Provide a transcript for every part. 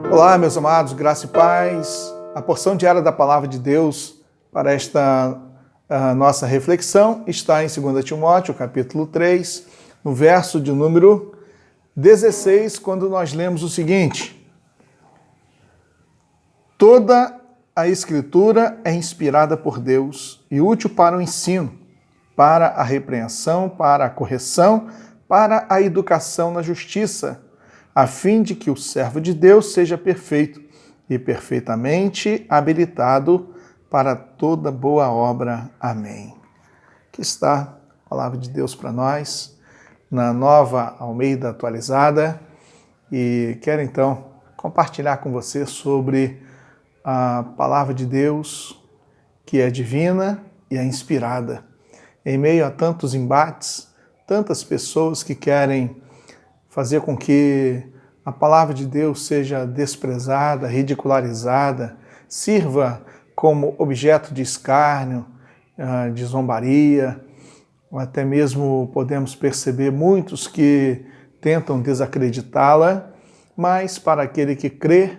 Olá, meus amados, graça e paz. A porção diária da Palavra de Deus para esta nossa reflexão está em 2 Timóteo, capítulo 3, no verso de número 16, quando nós lemos o seguinte: toda a Escritura é inspirada por Deus e útil para o ensino, para a repreensão, para a correção, para a educação na justiça, a fim de que o servo de Deus seja perfeito e perfeitamente habilitado para toda boa obra. Amém. Aqui está a palavra de Deus para nós, na Nova Almeida Atualizada, e quero então compartilhar com você sobre a palavra de Deus, que é divina e é inspirada. Em meio a tantos embates, tantas pessoas que querem fazer com que a palavra de Deus seja desprezada, ridicularizada, sirva como objeto de escárnio, de zombaria, ou até mesmo podemos perceber muitos que tentam desacreditá-la, mas para aquele que crê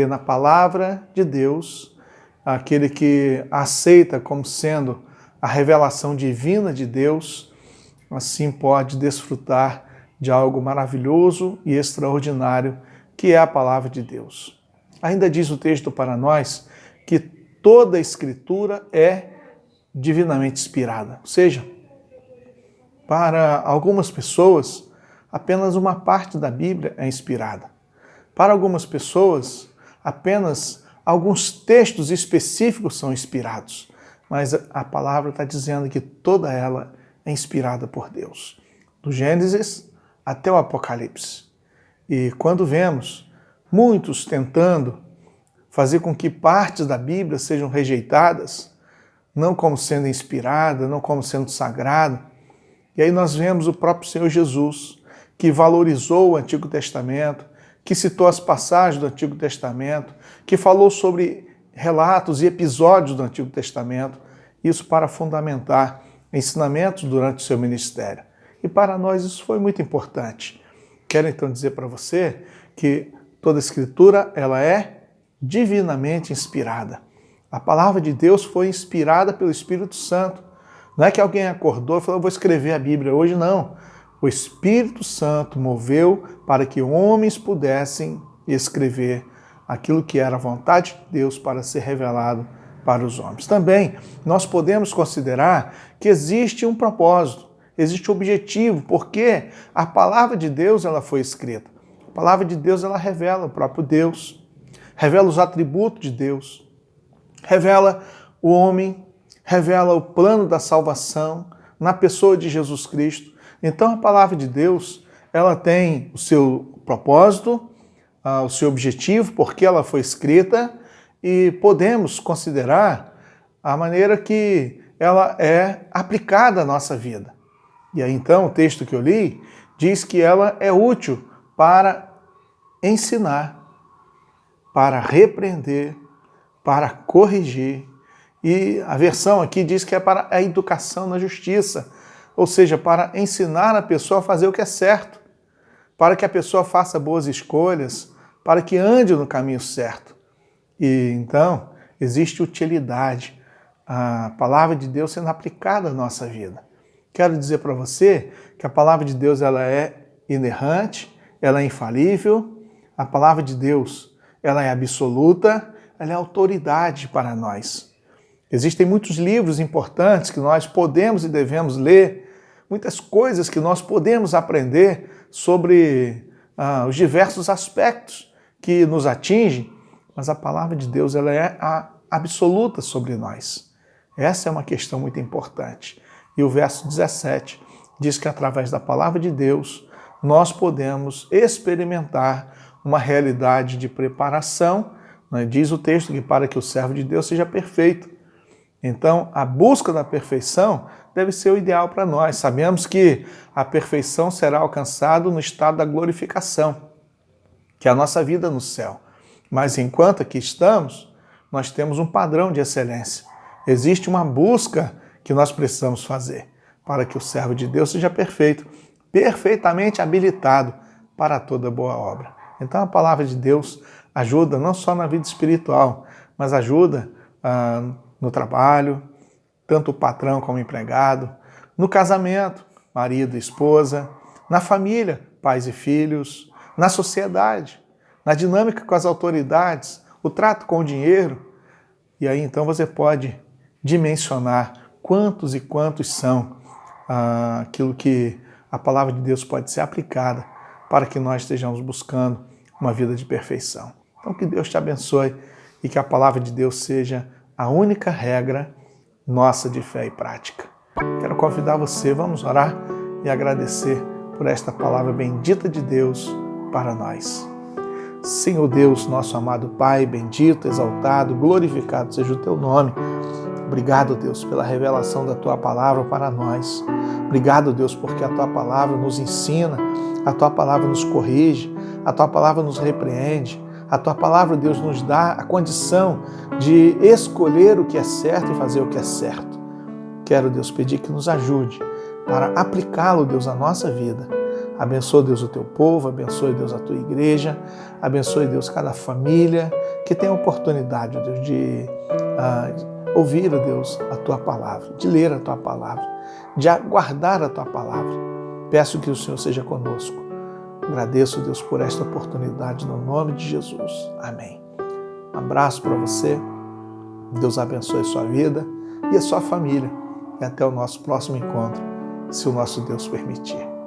na palavra de Deus, aquele que aceita como sendo a revelação divina de Deus, assim pode desfrutar de algo maravilhoso e extraordinário, que é a palavra de Deus. Ainda diz o texto para nós que toda a Escritura é divinamente inspirada. Ou seja, para algumas pessoas, apenas uma parte da Bíblia é inspirada. Para algumas pessoas, apenas alguns textos específicos são inspirados. Mas a palavra está dizendo que toda ela é inspirada por Deus. Do Gênesis até o Apocalipse. E quando vemos muitos tentando fazer com que partes da Bíblia sejam rejeitadas, não como sendo inspirada, não como sendo sagrada, e aí nós vemos o próprio Senhor Jesus, que valorizou o Antigo Testamento, que citou as passagens do Antigo Testamento, que falou sobre relatos e episódios do Antigo Testamento, isso para fundamentar ensinamentos durante o seu ministério. E para nós isso foi muito importante. Quero então dizer para você que toda a Escritura ela é divinamente inspirada. A palavra de Deus foi inspirada pelo Espírito Santo. Não é que alguém acordou e falou, eu vou escrever a Bíblia hoje, não. O Espírito Santo moveu para que homens pudessem escrever aquilo que era a vontade de Deus para ser revelado para os homens. Também nós podemos considerar que existe um propósito, existe um objetivo, porque a palavra de Deus ela foi escrita. A palavra de Deus ela revela o próprio Deus, revela os atributos de Deus, revela o homem, revela o plano da salvação na pessoa de Jesus Cristo. Então a palavra de Deus ela tem o seu propósito, o seu objetivo, porque ela foi escrita, e podemos considerar a maneira que ela é aplicada à nossa vida. E aí então o texto que eu li diz que ela é útil para ensinar, para repreender, para corrigir. E a versão aqui diz que é para a educação na justiça, ou seja, para ensinar a pessoa a fazer o que é certo, para que a pessoa faça boas escolhas, para que ande no caminho certo. E então existe utilidade, a palavra de Deus sendo aplicada à nossa vida. Quero dizer para você que a palavra de Deus ela é inerrante, ela é infalível, a palavra de Deus ela é absoluta, ela é autoridade para nós. Existem muitos livros importantes que nós podemos e devemos ler, muitas coisas que nós podemos aprender sobre os diversos aspectos que nos atingem, mas a palavra de Deus ela é a absoluta sobre nós. Essa é uma questão muito importante. E o verso 17 diz que através da palavra de Deus nós podemos experimentar uma realidade de preparação, né? Diz o texto que para que o servo de Deus seja perfeito. Então a busca da perfeição deve ser o ideal para nós. Sabemos que a perfeição será alcançada no estado da glorificação, que é a nossa vida no céu. Mas enquanto aqui estamos, nós temos um padrão de excelência. Existe uma busca que nós precisamos fazer para que o servo de Deus seja perfeito, perfeitamente habilitado para toda boa obra. Então a palavra de Deus ajuda não só na vida espiritual, mas ajuda no trabalho, tanto o patrão como o empregado, no casamento, marido e esposa, na família, pais e filhos, na sociedade, na dinâmica com as autoridades, o trato com o dinheiro. E aí então você pode dimensionar quantos e quantos são aquilo que a palavra de Deus pode ser aplicada para que nós estejamos buscando uma vida de perfeição. Então que Deus te abençoe e que a palavra de Deus seja a única regra nossa de fé e prática. Quero convidar você, vamos orar e agradecer por esta palavra bendita de Deus para nós. Senhor Deus, nosso amado Pai, bendito, exaltado, glorificado seja o Teu nome. Obrigado, Deus, pela revelação da Tua palavra para nós. Obrigado, Deus, porque a Tua palavra nos ensina, a Tua palavra nos corrige, a Tua palavra nos repreende, a Tua palavra, Deus, nos dá a condição de escolher o que é certo e fazer o que é certo. Quero, Deus, pedir que nos ajude para aplicá-lo, Deus, à nossa vida. Abençoe, Deus, o Teu povo, abençoe, Deus, a Tua igreja, abençoe, Deus, cada família que tem a oportunidade, Deus, de ouvir, Deus, a Tua palavra, de ler a Tua palavra, de aguardar a Tua palavra. Peço que o Senhor seja conosco. Agradeço, Deus, por esta oportunidade no nome de Jesus. Amém. Um abraço para você. Deus abençoe a sua vida e a sua família. E até o nosso próximo encontro, se o nosso Deus permitir.